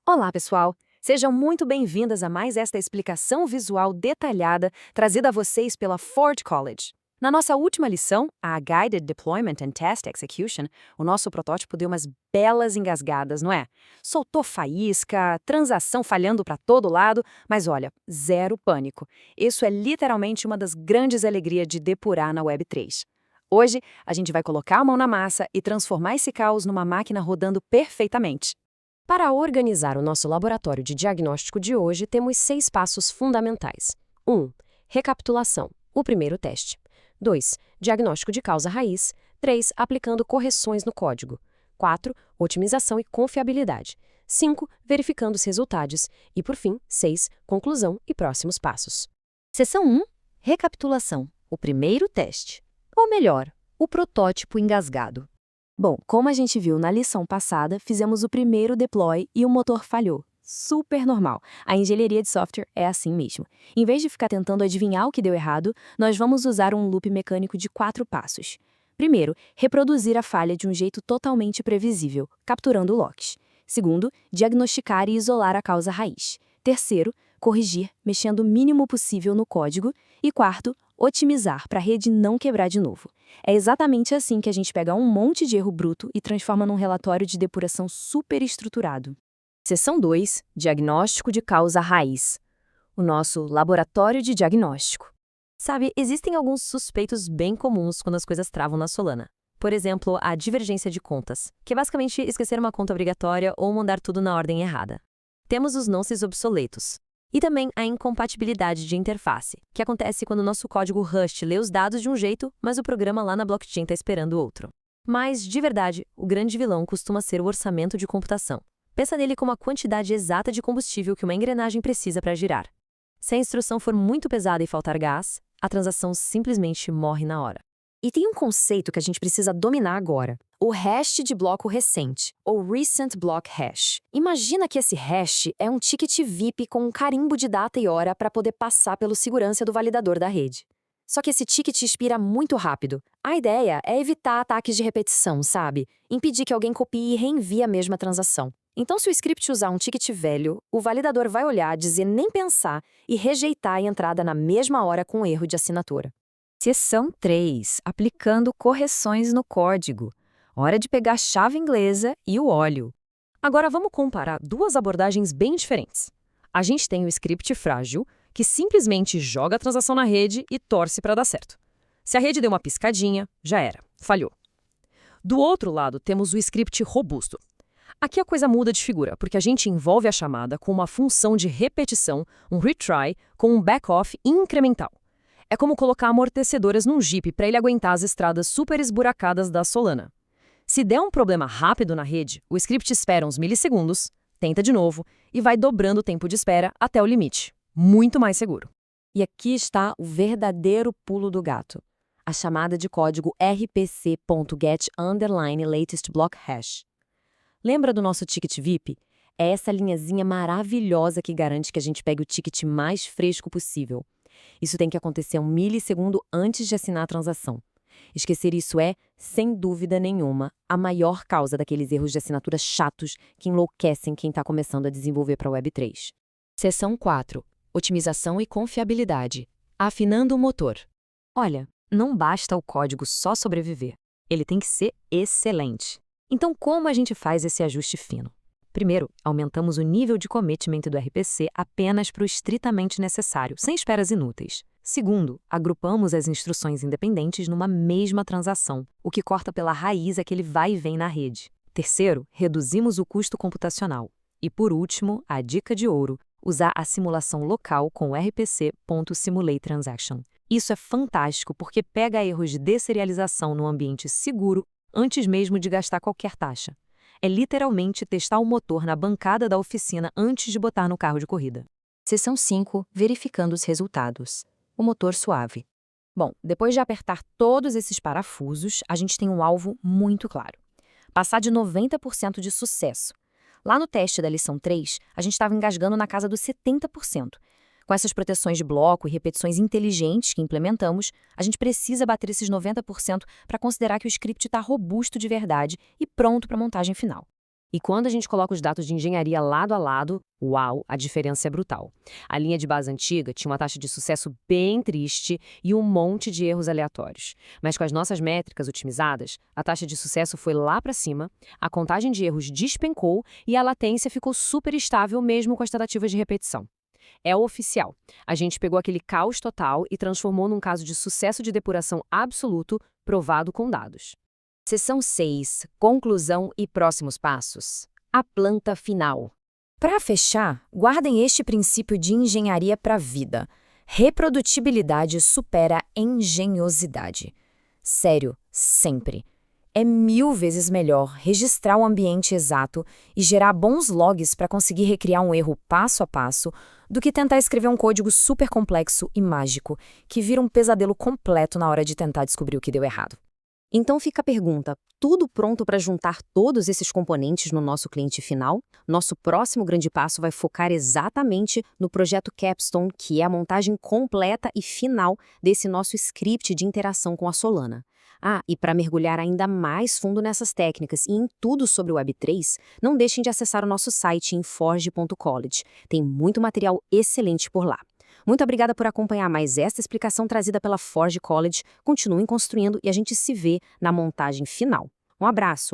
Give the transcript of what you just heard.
Olá, pessoal! Sejam muito bem-vindas a mais esta explicação visual detalhada trazida a vocês pela Ford College. Na nossa última lição, a Guided Deployment and Test Execution, o nosso protótipo deu umas belas engasgadas, não é? Soltou faísca, transação falhando para todo lado, mas olha, zero pânico. Isso é literalmente uma das grandes alegrias de depurar na Web3. Hoje, a gente vai colocar a mão na massa e transformar esse caos numa máquina rodando perfeitamente. Para organizar o nosso laboratório de diagnóstico de hoje, temos 6 passos fundamentais. 1. Recapitulação, o primeiro teste. 2. Diagnóstico de causa raiz. 3. Aplicando correções no código. 4. Otimização e confiabilidade. 5. Verificando os resultados. E, por fim, 6. Conclusão e próximos passos. Seção 1. Recapitulação, o primeiro teste. Ou melhor, o protótipo engasgado. Bom, como a gente viu na lição passada, fizemos o primeiro deploy e o motor falhou. Super normal. A engenharia de software é assim mesmo. Em vez de ficar tentando adivinhar o que deu errado, nós vamos usar um loop mecânico de 4 passos. Primeiro, reproduzir a falha de um jeito totalmente previsível, capturando locks. Segundo, diagnosticar e isolar a causa raiz. Terceiro, corrigir, mexendo o mínimo possível no código. E quarto, otimizar para a rede não quebrar de novo. É exatamente assim que a gente pega um monte de erro bruto e transforma num relatório de depuração super estruturado. Seção 2. Diagnóstico de causa raiz. O nosso laboratório de diagnóstico. Sabe, existem alguns suspeitos bem comuns quando as coisas travam na Solana. Por exemplo, a divergência de contas, que é basicamente esquecer uma conta obrigatória ou mandar tudo na ordem errada. Temos os nonces obsoletos. E também a incompatibilidade de interface, que acontece quando o nosso código Rust lê os dados de um jeito, mas o programa lá na blockchain está esperando outro. Mas, de verdade, o grande vilão costuma ser o orçamento de computação. Pensa nele como a quantidade exata de combustível que uma engrenagem precisa para girar. Se a instrução for muito pesada e faltar gás, a transação simplesmente morre na hora. E tem um conceito que a gente precisa dominar agora, o hash de bloco recente, ou Recent Block Hash. Imagina que esse hash é um ticket VIP com um carimbo de data e hora para poder passar pelo segurança do validador da rede. Só que esse ticket expira muito rápido. A ideia é evitar ataques de repetição, sabe? Impedir que alguém copie e reenvie a mesma transação. Então, se o script usar um ticket velho, o validador vai olhar, dizer nem pensar e rejeitar a entrada na mesma hora com erro de assinatura. Seção 3. Aplicando correções no código. Hora de pegar a chave inglesa e o óleo. Agora vamos comparar duas abordagens bem diferentes. A gente tem o script frágil, que simplesmente joga a transação na rede e torce para dar certo. Se a rede deu uma piscadinha, já era, falhou. Do outro lado, temos o script robusto. Aqui a coisa muda de figura, porque a gente envolve a chamada com uma função de repetição, um retry, com um back-off incremental. É como colocar amortecedoras num Jeep para ele aguentar as estradas super esburacadas da Solana. Se der um problema rápido na rede, o script espera uns milissegundos, tenta de novo e vai dobrando o tempo de espera até o limite. Muito mais seguro. E aqui está o verdadeiro pulo do gato. A chamada de código rpc.get_latest_block_hash. Lembra do nosso ticket VIP? É essa linhazinha maravilhosa que garante que a gente pegue o ticket mais fresco possível. Isso tem que acontecer 1 milissegundo antes de assinar a transação. Esquecer isso é, sem dúvida nenhuma, a maior causa daqueles erros de assinatura chatos que enlouquecem quem está começando a desenvolver para a Web3. Seção 4. Otimização e confiabilidade. Afinando o motor. Olha, não basta o código só sobreviver. Ele tem que ser excelente. Então, como a gente faz esse ajuste fino? Primeiro, aumentamos o nível de commitment do RPC apenas para o estritamente necessário, sem esperas inúteis. Segundo, agrupamos as instruções independentes numa mesma transação, o que corta pela raiz aquele vai e vem na rede. Terceiro, reduzimos o custo computacional. E por último, a dica de ouro, usar a simulação local com o rpc.simulateTransaction. Isso é fantástico porque pega erros de desserialização no ambiente seguro antes mesmo de gastar qualquer taxa. É literalmente testar o motor na bancada da oficina antes de botar no carro de corrida. Seção 5. Verificando os resultados. O motor suave. Bom, depois de apertar todos esses parafusos, a gente tem um alvo muito claro. Passar de 90% de sucesso. Lá no teste da lição 3, a gente estava engasgando na casa dos 70%. Com essas proteções de bloco e repetições inteligentes que implementamos, a gente precisa bater esses 90% para considerar que o script está robusto de verdade e pronto para a montagem final. E quando a gente coloca os dados de engenharia lado a lado, uau, a diferença é brutal. A linha de base antiga tinha uma taxa de sucesso bem triste e um monte de erros aleatórios. Mas com as nossas métricas otimizadas, a taxa de sucesso foi lá para cima, a contagem de erros despencou e a latência ficou super estável mesmo com as tentativas de repetição. É oficial. A gente pegou aquele caos total e transformou num caso de sucesso de depuração absoluto, provado com dados. Seção 6. Conclusão e próximos passos. A planta final. Para fechar, guardem este princípio de engenharia para a vida. Reprodutibilidade supera engenhosidade. Sério, sempre. É 1000 vezes melhor registrar o ambiente exato e gerar bons logs para conseguir recriar um erro passo a passo do que tentar escrever um código super complexo e mágico que vira um pesadelo completo na hora de tentar descobrir o que deu errado. Então fica a pergunta, tudo pronto para juntar todos esses componentes no nosso cliente final? Nosso próximo grande passo vai focar exatamente no projeto Capstone, que é a montagem completa e final desse nosso script de interação com a Solana. E para mergulhar ainda mais fundo nessas técnicas e em tudo sobre o Web3, não deixem de acessar o nosso site em forge.college. Tem muito material excelente por lá. Muito obrigada por acompanhar mais esta explicação trazida pela Forge College. Continuem construindo e a gente se vê na montagem final. Um abraço!